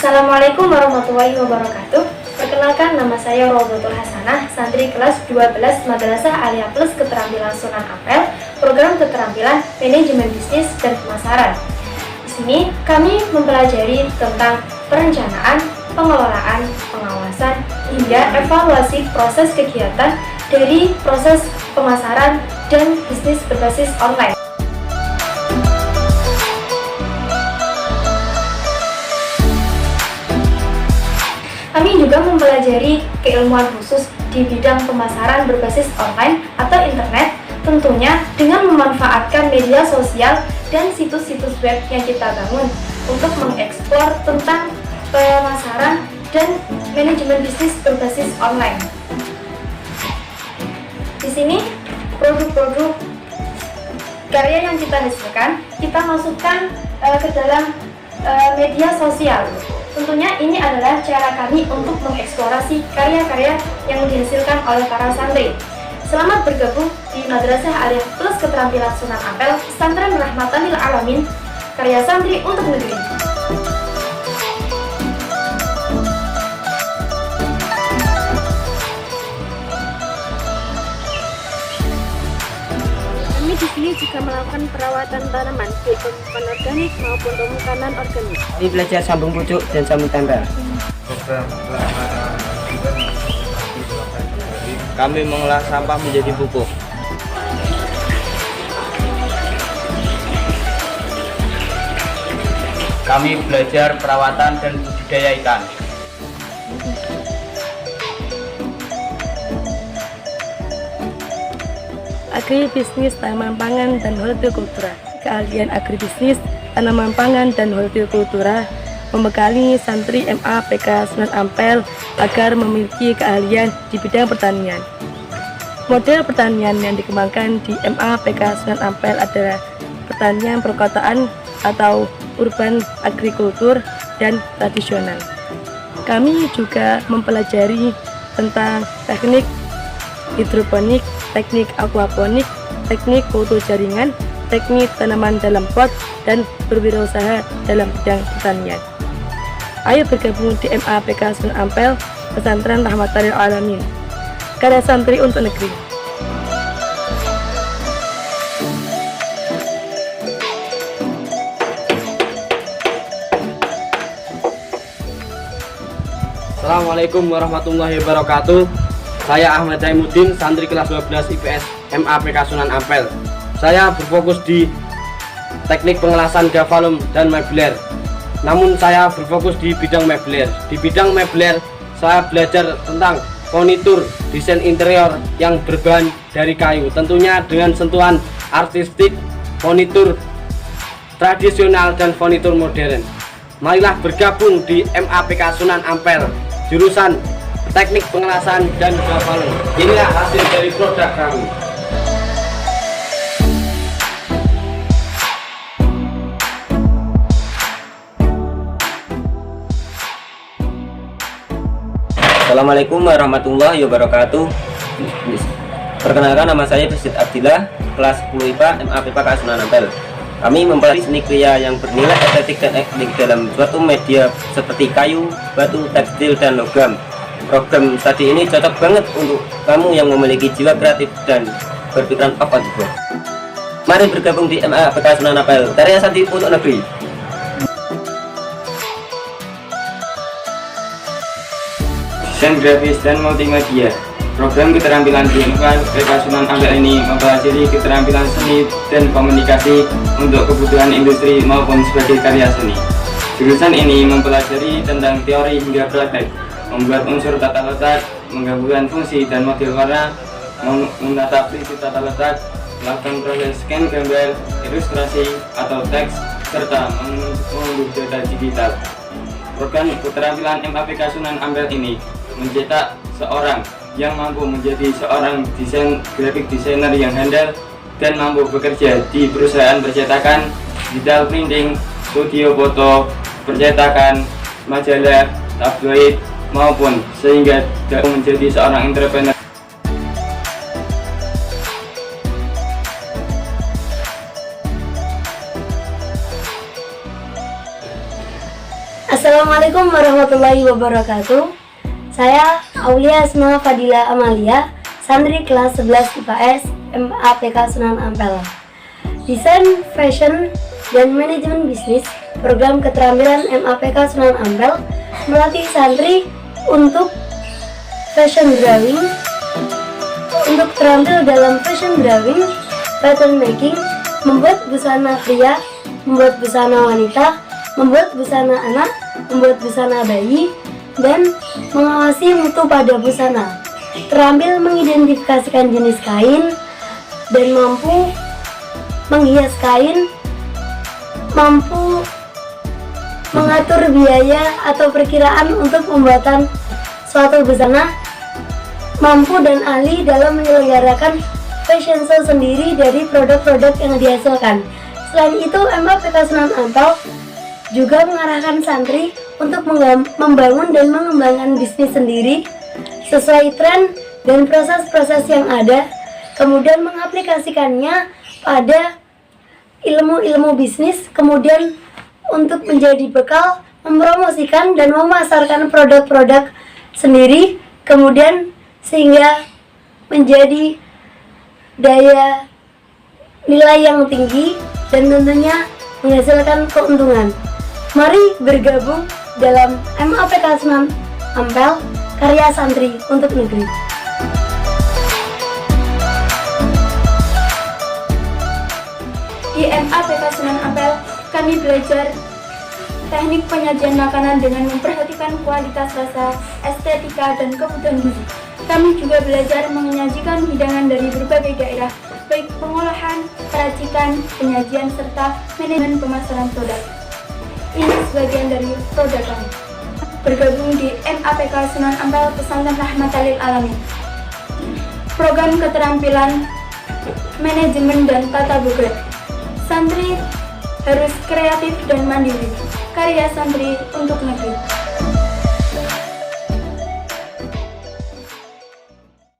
Assalamualaikum warahmatullahi wabarakatuh. Perkenalkan, nama saya Robotul Hasanah, santri kelas 12 Madrasah Aliyah Plus Keterampilan Sunan Ampel, program keterampilan manajemen bisnis dan pemasaran. Di sini kami mempelajari tentang perencanaan, pengelolaan, pengawasan, hingga evaluasi proses kegiatan dari proses pemasaran dan bisnis berbasis online. Kami juga mempelajari keilmuan khusus di bidang pemasaran berbasis online atau internet, tentunya dengan memanfaatkan media sosial dan situs-situs web yang kita bangun untuk mengeksplor tentang pemasaran dan manajemen bisnis berbasis online. Di sini produk-produk karya yang kita hasilkan, kita masukkan ke dalam media sosial. Tentunya ini adalah cara kami untuk mengeksplorasi karya-karya yang dihasilkan oleh para santri. Selamat bergabung di Madrasah Aliyah Plus Keterampilan Sunan Ampel, Pesantren Rahmatan lil Alamin, karya santri untuk negeri. Kami di sini juga melakukan perawatan tanaman, baik pembukaan organik maupun pembukaan organik. Kami belajar sambung pucuk dan sambung tempel. Kami mengolah sampah menjadi pupuk. Kami belajar perawatan dan budidaya ikan. Agribisnis, tanaman pangan, dan hortikultura. Keahlian agribisnis, tanaman pangan, dan hortikultura membekali santri MAPK Sunan Ampel agar memiliki keahlian di bidang pertanian. Model pertanian yang dikembangkan di MAPK Sunan Ampel adalah pertanian perkotaan atau urban agrikultur dan tradisional. Kami juga mempelajari tentang teknik hidroponik, teknik aquaponik, teknik foto jaringan, teknik tanaman dalam pot, dan berwirausaha dalam bidang pertanian. Ayo bergabung di MAPK Sunan Ampel, Pesantren Rahmatan lil Alamin, karya santri untuk negeri. Assalamualaikum warahmatullahi wabarakatuh. Saya Ahmad Zaimuddin, santri kelas 12 IPS MAPK Sunan Ampel. Saya berfokus di teknik pengelasan gavalum dan meubiler. Namun saya berfokus di bidang meubiler. Di bidang meubiler saya belajar tentang furnitur, desain interior yang berbahan dari kayu. Tentunya dengan sentuhan artistik, furnitur tradisional dan furnitur modern. Marilah bergabung di MAPK Sunan Ampel, jurusan teknik pengelasan dan gavalum. Inilah hasil dari produk kami. Assalamualaikum warahmatullahi wabarakatuh. Perkenalkan, nama saya Basit Abdillah, kelas 10 IPA MAPK Sunan Ampel. Kami mempelajari seni kriya yang bernilai estetik dan teknik dalam suatu media seperti kayu, batu, tekstil, dan logam. Program studi ini cocok banget untuk kamu yang memiliki jiwa kreatif dan berpikiran out of the box. Mari bergabung di MAPK Sunan Ampel, karya santri untuk negeri. Desain grafis dan multimedia. Program keterampilan di MAPK Sunan Ampel ini mempelajari keterampilan seni dan komunikasi untuk kebutuhan industri maupun sebagai karya seni. Jurusan ini mempelajari tentang teori hingga praktek, membuat unsur tata letak, menggabungkan fungsi dan model warna, menata prinsip tata letak, melakukan proses scan gambar, ilustrasi atau teks, serta mengunduh data digital. Program keterampilan MAPK Sunan Ampel ini mencetak seorang yang mampu menjadi seorang graphic designer yang handal dan mampu bekerja di perusahaan percetakan, digital printing, studio foto, percetakan, majalah, tabloid, maupun sehingga dapat menjadi seorang entrepreneur. Assalamualaikum Assalamualaikum warahmatullahi wabarakatuh. Saya Aulia Asma Fadila Amalia, santri kelas 11 IPS MAPK Sunan Ampel. Desain, Fashion, dan Manajemen Bisnis, program keterampilan MAPK Sunan Ampel melatih santri untuk fashion drawing, untuk terampil dalam fashion drawing, pattern making, membuat busana pria, membuat busana wanita, membuat busana anak, membuat busana bayi, dan mengawasi mutu pada busana. Terampil mengidentifikasikan jenis kain dan mampu menghias kain, mampu mengatur biaya atau perkiraan untuk pembuatan suatu busana, mampu dan ahli dalam menyelenggarakan fashion show sendiri dari produk-produk yang dihasilkan. Selain itu, MAPK Sunan Ampel juga mengarahkan santri untuk membangun dan mengembangkan bisnis sendiri sesuai tren dan proses-proses yang ada, kemudian mengaplikasikannya pada ilmu-ilmu bisnis, kemudian untuk menjadi bekal mempromosikan dan memasarkan produk-produk sendiri, kemudian sehingga menjadi daya nilai yang tinggi dan tentunya menghasilkan keuntungan. Mari bergabung dalam MAPK Sunan Ampel, karya santri untuk negeri. Di MAPK Sunan Ampel, kami belajar teknik penyajian makanan dengan memperhatikan kualitas rasa, estetika, dan kebutuhan gizi. Kami juga belajar menyajikan hidangan dari berbagai daerah, baik pengolahan, peracikan, penyajian, serta manajemen pemasaran produk. Ini sebagian dari produk kami. Bergabung di MAPK Sunan Ampel Pesantren Rahmatan lil Alamin. Program keterampilan manajemen dan tata boga. Santri harus kreatif dan mandiri. Karya santri untuk negeri.